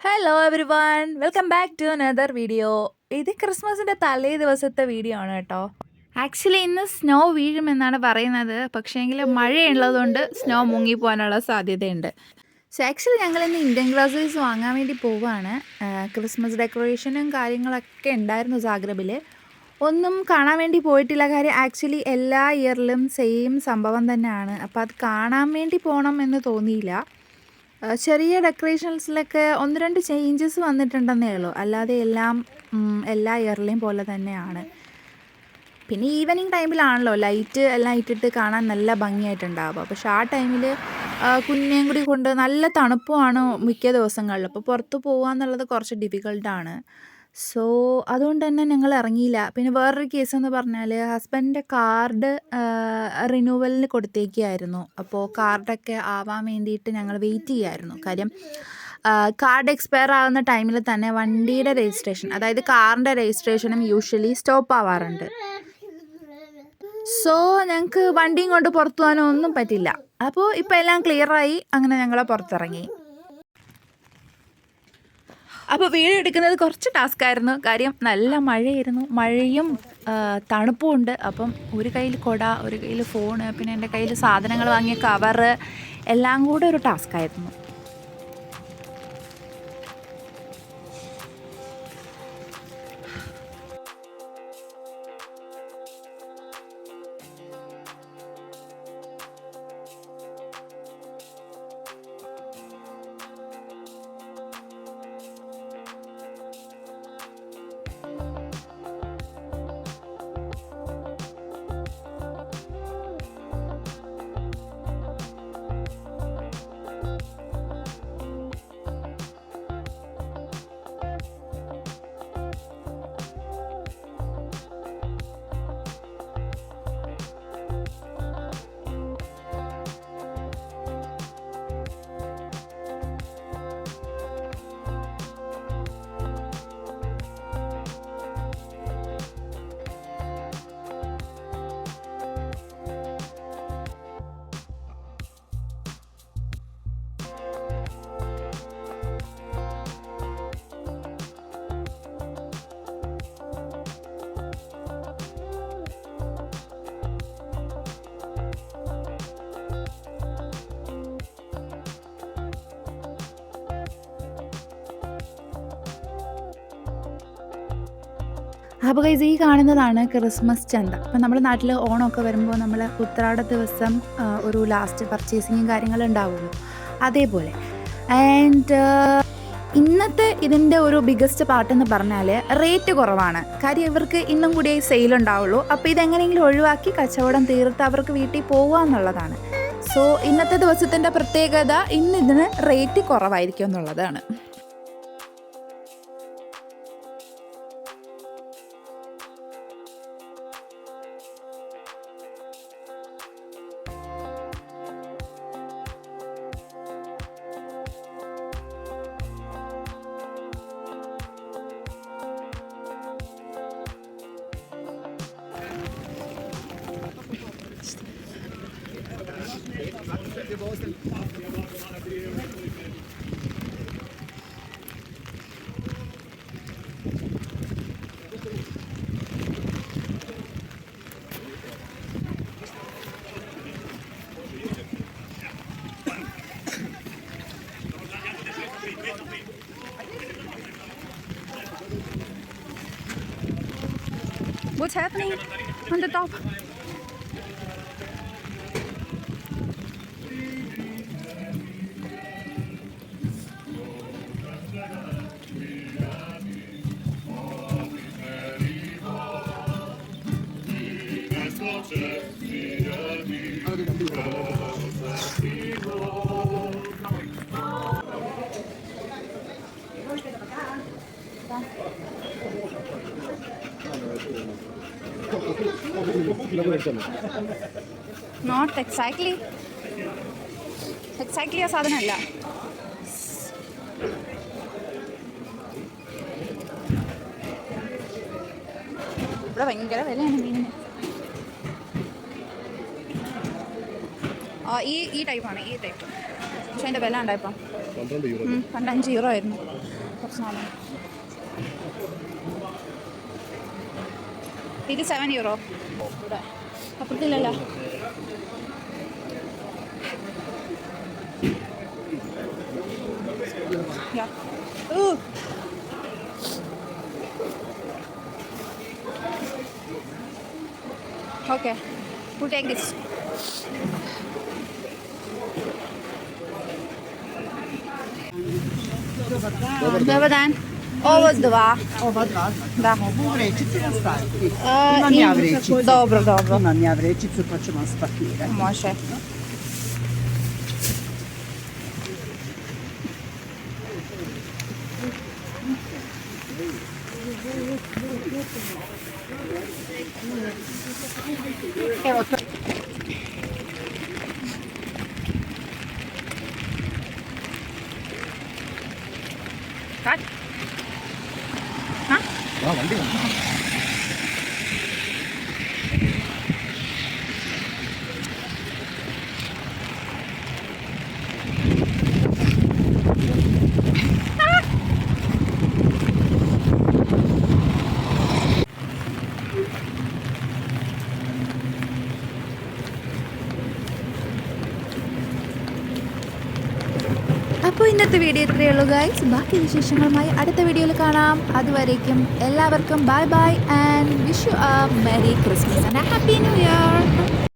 Hello everyone welcome back to another video. ഇത് ക്രിസ്മസിൻ്റെ തലേ ദിവസത്തെ വീഡിയോ ആണ് കേട്ടോ. ആക്ച്വലി ഇന്ന് സ്നോ വീഴുമെന്നാണ് പറയുന്നത്, പക്ഷേങ്കിൽ മഴയുള്ളതുകൊണ്ട് സ്നോ മുങ്ങിപ്പോകാനുള്ള സാധ്യതയുണ്ട്. സോ ആക്ച്വലി ഞങ്ങളിന്ന് ഇന്ത്യൻ ഗ്രോസറീസ് വാങ്ങാൻ വേണ്ടി പോവുകയാണ്. ക്രിസ്മസ് ഡെക്കറേഷനും കാര്യങ്ങളൊക്കെ ഉണ്ടായിരുന്നു സാഗ്രബിൽ. ഒന്നും കാണാൻ വേണ്ടി പോയിട്ടില്ല. കാര്യം ആക്ച്വലി എല്ലാ ഇയറിലും സെയിം സംഭവം തന്നെയാണ്. അപ്പോൾ അത് കാണാൻ വേണ്ടി പോകണം എന്ന് തോന്നിയില്ല. ചെറിയ ഡെക്കറേഷൻസിലൊക്കെ ഒന്ന് രണ്ട് ചേഞ്ചസ് വന്നിട്ടുണ്ടെന്നേ ഉള്ളൂ, അല്ലാതെ എല്ലാം എല്ലാ ഇയറിലെയും പോലെ തന്നെയാണ്. പിന്നെ ഈവനിങ് ടൈമിലാണല്ലോ ലൈറ്റ് എല്ലാം ഇട്ടിട്ട് കാണാൻ നല്ല ഭംഗിയായിട്ടുണ്ടാവുക. പക്ഷെ ആ ടൈമിൽ കുഞ്ഞേയും കൂടി കൊണ്ട് നല്ല തണുപ്പുമാണ് മിക്ക ദിവസങ്ങളിൽ. അപ്പോൾ പുറത്ത് പോകുക എന്നുള്ളത് കുറച്ച് ഡിഫിക്കൽട്ടാണ്. സോ അതുകൊണ്ട് തന്നെ ഞങ്ങൾ ഇറങ്ങിയില്ല. പിന്നെ വേറൊരു കേസെന്ന് പറഞ്ഞാൽ ഹസ്ബൻഡിൻ്റെ കാർഡ് റിന്യൂവലിന് കൊടുത്തേക്കായിരുന്നു. അപ്പോൾ കാർഡൊക്കെ ആവാൻ വേണ്ടിയിട്ട് ഞങ്ങൾ വെയിറ്റ് ചെയ്യുമായിരുന്നു. കാര്യം കാർഡ് എക്സ്പയർ ആകുന്ന ടൈമിൽ തന്നെ വണ്ടിയുടെ രജിസ്ട്രേഷൻ, അതായത് കാറിൻ്റെ രജിസ്ട്രേഷനും യൂഷ്വലി സ്റ്റോപ്പ് ആവാറുണ്ട്. സോ ഞങ്ങൾക്ക് വണ്ടിയും കൊണ്ട് പുറത്തു പോകാനോ ഒന്നും പറ്റില്ല. അപ്പോൾ ഇപ്പോൾ എല്ലാം ക്ലിയറായി, അങ്ങനെ ഞങ്ങൾ പുറത്തിറങ്ങി. അപ്പോൾ വീഡിയോ എടുക്കുന്നത് കുറച്ച് ടാസ്ക്കായിരുന്നു. കാര്യം നല്ല മഴയായിരുന്നു, മഴയും തണുപ്പും ഉണ്ട്. അപ്പം ഒരു കയ്യിൽ കുട, ഒരു കയ്യിൽ ഫോണ്, പിന്നെ എൻ്റെ കയ്യിൽ സാധനങ്ങൾ വാങ്ങിയ കവറ്, എല്ലാം കൂടെ ഒരു ടാസ്ക്കായിരുന്നു. അപ്പോൾ ഗൈസ്, ഈ കാണുന്നതാണ് ക്രിസ്മസ് ചന്ത. അപ്പോൾ നമ്മുടെ നാട്ടിൽ ഓണമൊക്കെ വരുമ്പോൾ നമ്മൾ ഉത്രാട ദിവസം ഒരു ലാസ്റ്റ് പർച്ചേസിങ്ങും കാര്യങ്ങളും ഉണ്ടാവുമല്ലോ, അതേപോലെ. ആൻഡ് ഇന്നത്തെ ഇതിൻ്റെ ഒരു ബിഗ്ഗസ്റ്റ് പാർട്ടെന്ന് പറഞ്ഞാൽ റേറ്റ് കുറവാണ്. കാര്യം ഇവർക്ക് ഇന്നും കൂടിയേ സെയിലുണ്ടാവുള്ളൂ. അപ്പോൾ ഇതെങ്ങനെയെങ്കിലും ഒഴിവാക്കി കച്ചവടം തീർത്ത് അവർക്ക് വീട്ടിൽ പോകുക എന്നുള്ളതാണ്. സോ ഇന്നത്തെ ദിവസത്തിൻ്റെ പ്രത്യേകത ഇതിന് റേറ്റ് കുറവായിരിക്കും എന്നുള്ളതാണ്. What's happening on the top? Not exactly ആ സാധനമല്ല. ഇവിടെ ഭയങ്കര വിലയാണ് മീനിന്. ഈ ടൈപ്പാണ്, ഈ ടൈപ്പ്. പക്ഷെ അതിൻ്റെ വില ഉണ്ടായപ്പം പണ്ട് 5 യൂറോ ആയിരുന്നു കുറച്ച് നാളെ. ഇത് 7 യൂറോ ഇവിടെ അപ്പുറത്തില്ലല്ലോ. Yeah. Ooh. Okay, we'll take this. Dobar dan. Ovo 2. Ova dva? Da. Mogu u vrećici vam staviti? Imam ja vrećicu. Dobro. Imam ja vrećicu pa ću vam spakirati. Može. Evo to. Kad? Ha? വണ്ടി അപ്പോൾ ഇന്നത്തെ video ഇത്രയേ ഉള്ളൂ guys. ബാക്കി വിശേഷങ്ങളുമായി അടുത്ത വീഡിയോയിൽ കാണാം. അതുവരേക്കും എല്ലാവർക്കും bye bye and wish you A merry Christmas and happy new year.